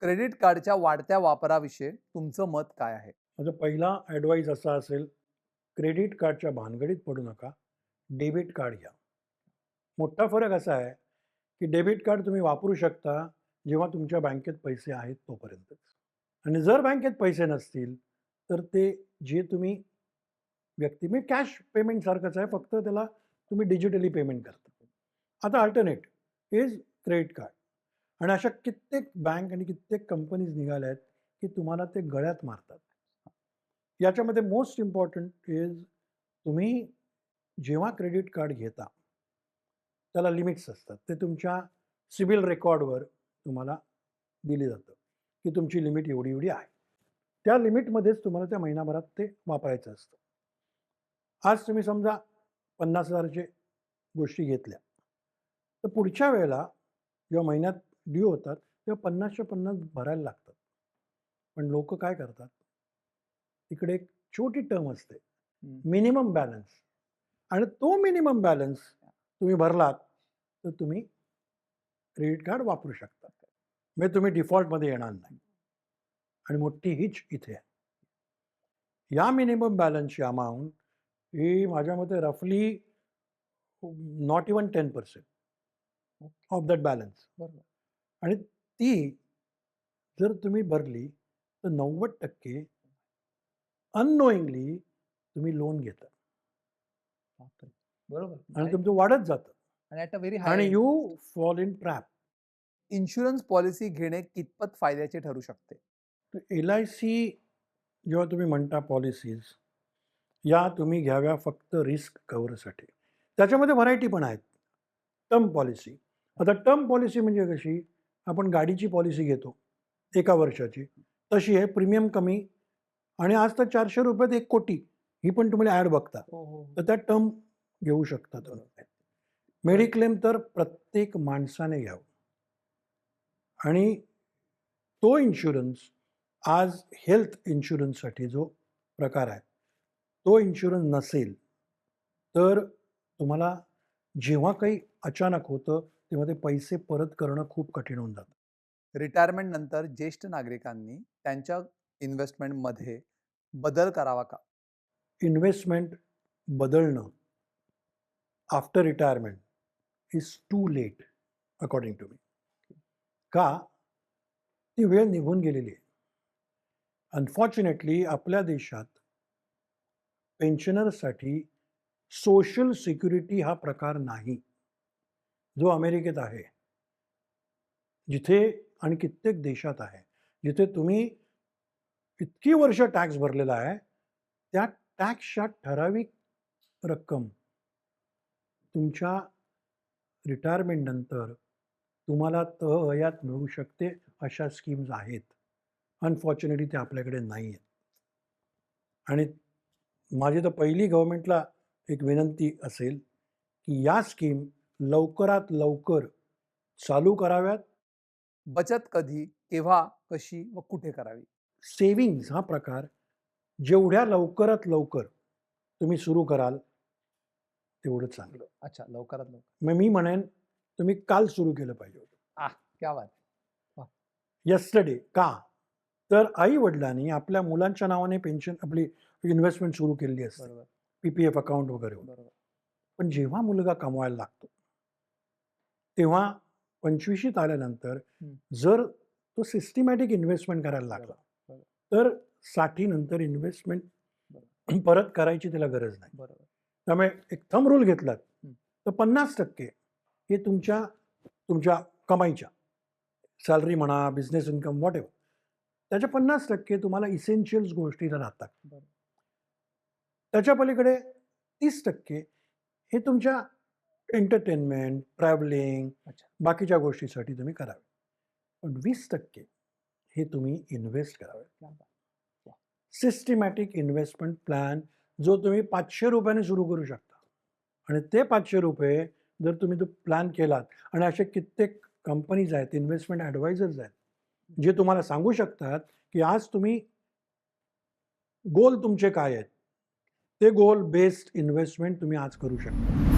Credit कार्डच्या वाढत्या वापराविषयी तुमचं मत काय आहे? माझा पहिला ॲडवाईस असा असेल, क्रेडिट कार्डच्या भानगडीत पडू नका. डेबिट कार्ड घ्या. मोठा फरक असा आहे, की डेबिट कार्ड तुम्ही वापरू शकता, जेव्हा तुमच्या बँकेत पैसे आहेत तोपर्यंतच. आणि जर बँकेत पैसे नसतील, तर ते जे तुम्ही म्हणजे कॅश पेमेंटसारखंच आहे, फक्त त्याला तुम्ही डिजिटली पेमेंट करता. आता अल्टरनेट इज क्रेडिट कार्ड. आणि अशा कित्येक बँक आणि कित्येक कंपनीज निघाल्या आहेत, की तुम्हाला ते गळ्यात मारतात. याच्यामध्ये मोस्ट इम्पॉर्टंट इज तुम्ही जेव्हा क्रेडिट कार्ड घेता, त्याला लिमिट्स असतात. ते तुमच्या सिबिल रेकॉर्डवर तुम्हाला दिली जातं, की तुमची लिमिट एवढी-एवढी आहे. त्या लिमिटमध्येच तुम्हाला त्या महिनाभरात ते वापरायचं असतं. आज तुम्ही समजा 50,000 च्या गोष्टी घेतल्या, तर पुढच्या वेळेला जेव्हा महिन्यात ड्यू होतात, तेव्हा 50च्या 50 भरायला लागतात. पण लोकं काय करतात, तिकडे एक छोटी टर्म असते, हं. Minimum balance. आणि तो मिनिमम बॅलन्स तुम्ही भरलात, तर तुम्ही क्रेडिट कार्ड वापरू शकता. म्हणजे तुम्ही डिफॉल्टमध्ये येणार नाही. आणि मोठी हिच इथे आहे. या मिनिमम बॅलन्सची अमाउंट ही माझ्या मते रफली not even 10% of that balance. बरोबर. आणि ती जर तुम्ही भरली, तर 90% अननोइंगली तुम्ही लोन घेता बापरे! बरोबर. आणि तुमचं वाढत जातं आणि ॲट अ व्हेरी हाय आणि you interest. Fall in trap. Insurance policy घेणे कितपत फायद्याचे ठरू शकते? तर एल-आय-सी जेव्हा तुम्ही म्हणता पॉलिसीज, या तुम्ही घ्याव्या फक्त रिस्क कव्हरसाठी. त्याच्यामध्ये व्हरायटी पण आहेत. Term policy. आता टर्म पॉलिसी म्हणजे कशी? आपण गाडीची पॉलिसी घेतो 1 वर्षाची. तशी आहे, प्रीमियम कमी आणि आज तर ₹400त 1,00,00,000 ही पण तुम्ही ॲड बघता. हो, हो, हो. तर त्या टर्म घेऊ शकता तुम्ही. बरोबर. मेडिक्लेम तर प्रत्येक माणसाने घ्यावं. आणि तो इन्शुरन्स आज हेल्थ इन्शुरन्ससाठी जो प्रकार आहे, तो इन्शुरन्स नसेल, तर तुम्हाला जेव्हा काही अचानक होतं, तेव्हा ते पैसे परत करणं खूप कठीण होऊन जातं. रिटायरमेंट नंतर ज्येष्ठ नागरिकांनी त्यांच्या इन्व्हेस्टमेंटमध्ये बदल करावा का? इन्व्हेस्टमेंट बदलणं after retirement is too late according to me. का? ती वेळ निघून गेलेली आहे. अनफॉर्च्युनेटली आपल्या देशात पेन्शनर्ससाठी सोशल सिक्युरिटी हा प्रकार नाही, जो अमेरिकेत आहे. जिथे आणि कित्येक देशात आहे, जिथे तुम्ही इतकी वर्ष टॅक्स भरलेला आहे, त्या टॅक्सच्या ठराविक रक्कम तुमच्या रिटायरमेंट नंतर तुम्हाला तहहयात मिळू शकते, अशा स्कीम्स आहेत. अनफॉर्च्युनेटली ते आपल्याकडे नाही आहेत. आणि माझी तर पहिली गव्हर्नमेंटला एक विनंती असेल, की या स्कीम लवकरात लवकर चालू कराव्यात. बचत कधी, केव्हा, कशी व कुठे करावी? सेव्हिंग्ज हा प्रकार जेवढ्या लवकरात लवकर तुम्ही सुरू कराल, तेवढं चांगलं. अच्छा, लवकरात लवकर. मग मी म्हणेन, तुम्ही काल सुरू केलं पाहिजे होतं. क्या बात! वाह! येस्टरडे. का? तर आई-वडिलांनी आपल्या मुलांच्या नावाने पेन्शन आपली इन्व्हेस्टमेंट सुरू केलेली असते. बरोबर, पी-पी-एफ अकाउंट वगैरे. बरोबर. पण जेव्हा मुलगा कमवायला लागतो, तेव्हा 25शीत आल्यानंतर हं. जर तो सिस्टमॅटिक इन्व्हेस्टमेंट करायला लागला, बरोबर, बरोबर, तर 60 नंतर इन्व्हेस्टमेंट बरोबर, परत करायची त्याला गरज नाही. बरोबर. त्यामुळे एक थंब रूल घेतलात, हं. तर 50% हे तुमच्या तुमच्या कमाईच्या सॅलरी म्हणा, बिझनेस इन्कम व्हॉटएव्हर, त्याच्या 50% तुम्हाला इसेन्शियल्स गोष्टीला राहतात. बरोबर. त्याच्या पलीकडे 30% हे तुमच्या एंटरटेनमेंट, ट्रॅव्हलिंग, अच्छा. बाकीच्या गोष्टीसाठी तुम्ही करावे. पण 20% हे तुम्ही इन्व्हेस्ट करावे. क्या बात! वाह! सिस्टमॅटिक इन्व्हेस्टमेंट प्लॅन जो तुम्ही ₹500 ने सुरू करू शकता. आणि ते ₹500 जर तुम्ही तो प्लॅन केलात आणि असे कित्येक कंपनीज आहेत, इन्व्हेस्टमेंट ॲडवायझर्स आहेत, जे तुम्हाला सांगू शकतात, की आज तुम्ही गोल तुमचे काय आहेत? ते गोल बेस्ड इन्व्हेस्टमेंट तुम्ही आज करू शकता.